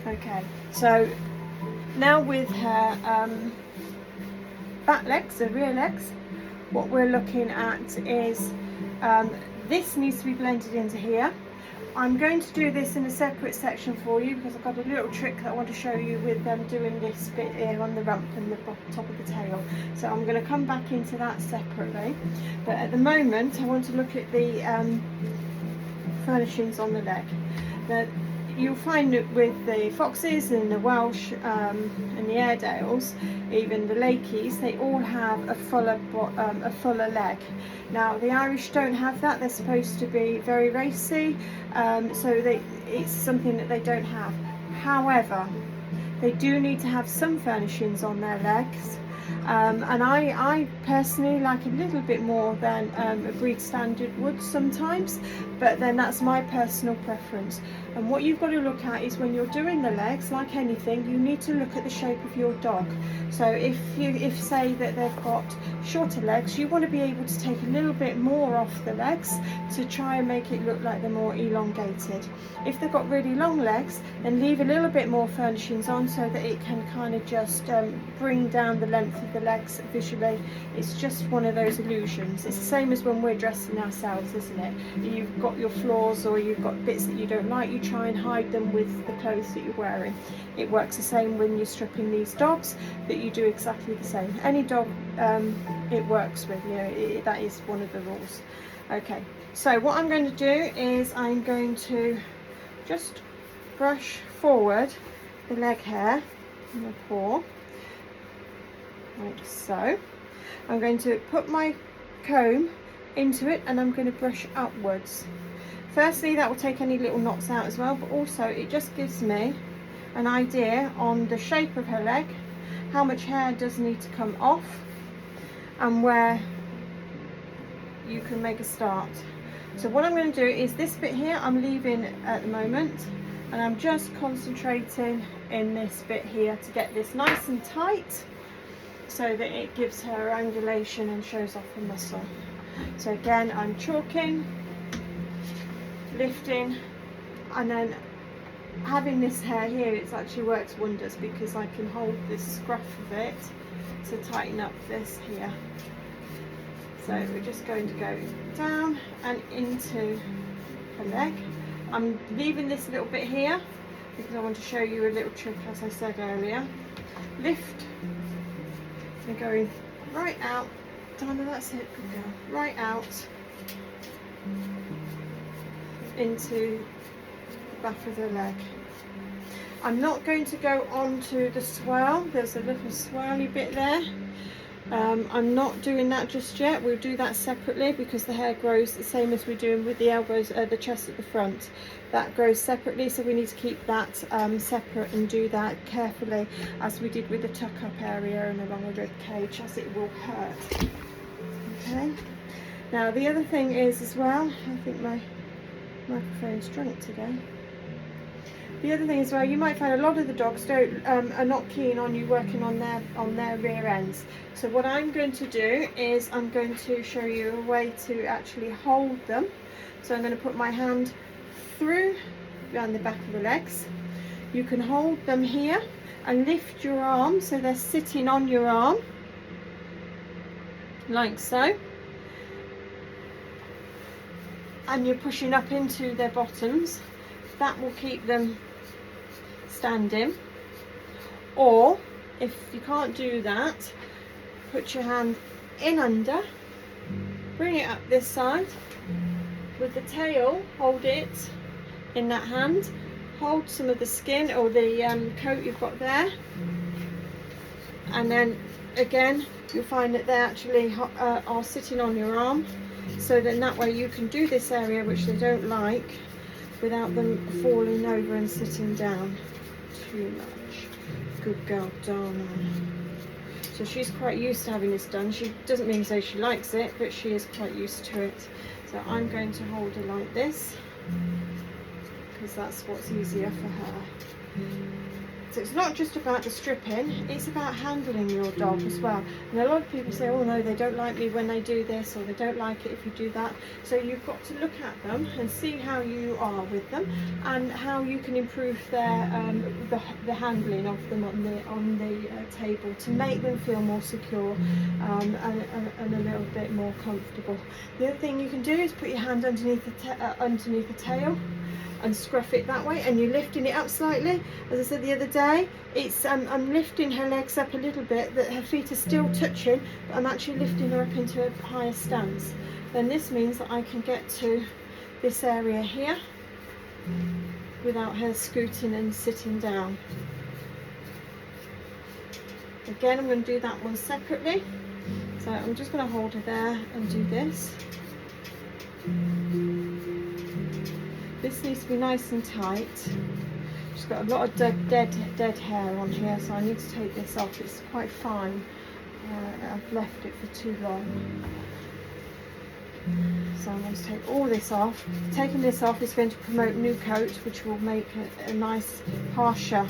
Okay, so now with her back legs, the rear legs, what we're looking at is this needs to be blended into here. I'm going to do this in a separate section for you because I've got a little trick that I want to show you with them doing this bit here on the rump and the top of the tail. So I'm going to come back into that separately. But at the moment I want to look at the furnishings on the leg. Now, you'll find that with the foxes and the Welsh and the Airedales, even the Lakeys, they all have a fuller leg. Now the Irish don't have that. They're supposed to be very racy, so it's something that they don't have. However, they do need to have some furnishings on their legs. And I personally like a little bit more than a breed standard would sometimes, but then that's my personal preference. And what you've got to look at is when you're doing the legs, like anything, you need to look at the shape of your dog. So if say that they've got shorter legs, you want to be able to take a little bit more off the legs to try and make it look like they're more elongated. If they've got really long legs, then leave a little bit more furnishings on so that it can kind of just bring down the length of the legs visually. It's just one of those illusions. It's the same as when we're dressing ourselves, isn't it? You've got your flaws or you've got bits that you don't like, you try and hide them with the clothes that you're wearing. It works the same when you're stripping these dogs, that you do exactly the same. Any dog it works with, you know, that is one of the rules. Okay, so what I'm going to do is I'm going to just brush forward the leg hair in the paw, like so. I'm going to put my comb into it and I'm going to brush upwards. Firstly, that will take any little knots out as well, but also it just gives me an idea on the shape of her leg, how much hair does need to come off, and where you can make a start. So what I'm going to do is this bit here I'm leaving at the moment, and I'm just concentrating in this bit here to get this nice and tight so that it gives her angulation and shows off the muscle. So again, I'm chalking, lifting, and then having this hair here, it actually works wonders because I can hold this scruff of it to tighten up this here. So we're just going to go down and into her leg. I'm leaving this little bit here because I want to show you a little trick, as I said earlier. Lift and going right out. Donna, that's it, good girl. Right out into the back of the leg. I'm not going to go on to the swirl. There's a little swirly bit there. I'm not doing that just yet. We'll do that separately because the hair grows the same as we're doing with the elbows, the chest at the front. That grows separately, so we need to keep that separate and do that carefully, as we did with the tuck-up area and along a rib cage, as it will hurt. Okay. Now the other thing is as well, I think my microphone's drunk today. The other thing as well, you might find a lot of the dogs are not keen on you working on their rear ends. So what I'm going to do is I'm going to show you a way to actually hold them. So I'm going to put my hand through around the back of the legs. You can hold them here and lift your arm so they're sitting on your arm, like so. And you're pushing up into their bottoms. That will keep them standing. Or if you can't do that, put your hand in under, bring it up this side with the tail, hold it in that hand, hold some of the skin or the coat you've got there, and then again you'll find that they actually are sitting on your arm, so then that way you can do this area which they don't like without them falling over and sitting down too much. Good girl, Donna. So she's quite used to having this done. She doesn't mean to say she likes it, but she is quite used to it. So I'm going to hold her like this because that's what's easier for her. So it's not just about the stripping, it's about handling your dog as well. And a lot of people say, oh no, they don't like me when they do this, or they don't like it if you do that. So you've got to look at them and see how you are with them, and how you can improve their the handling of them on the table, to make them feel more secure and a little bit more comfortable. The other thing you can do is put your hand underneath the tail and scruff it that way, and you're lifting it up slightly. As I said the other day, it's I'm lifting her legs up a little bit, that her feet are still touching, but I'm actually lifting her up into a higher stance. Then this means that I can get to this area here without her scooting and sitting down. Again, I'm going to do that one separately. So I'm just going to hold her there and do this. This needs to be nice and tight. She's got a lot of dead hair on here, so I need to take this off. It's quite fine. I've left it for too long. So I'm going to take all this off. Taking this off is going to promote new coat, which will make a nice harsher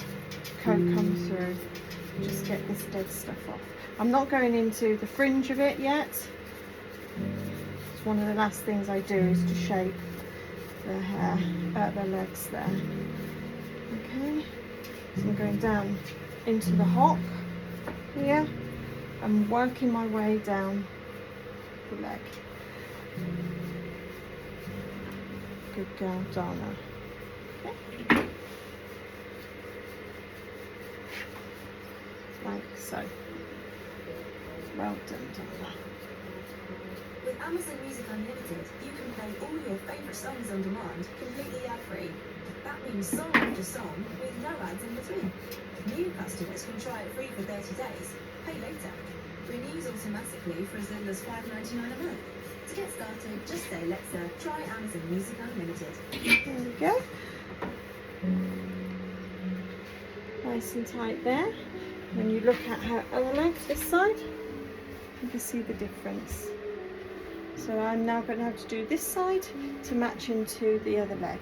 coat come through. Just get this dead stuff off. I'm not going into the fringe of it yet. It's one of the last things I do, is to shape the hair, the legs there. Okay, so I'm going down into the hock here. I'm working my way down the leg. Good girl, Donna. Okay. Like so. Well done, Donna. With Amazon Music Unlimited, you can play all your favourite songs on demand completely ad-free. That means song after song with no ads in between. New customers can try it free for 30 days, pay later. Renews automatically for as little as $5.99 a month. To get started, just say, Alexa, try Amazon Music Unlimited. There we go. Nice and tight there. When you look at her other leg, this side, you can see the difference. So I'm now going to have to do this side to match into the other leg.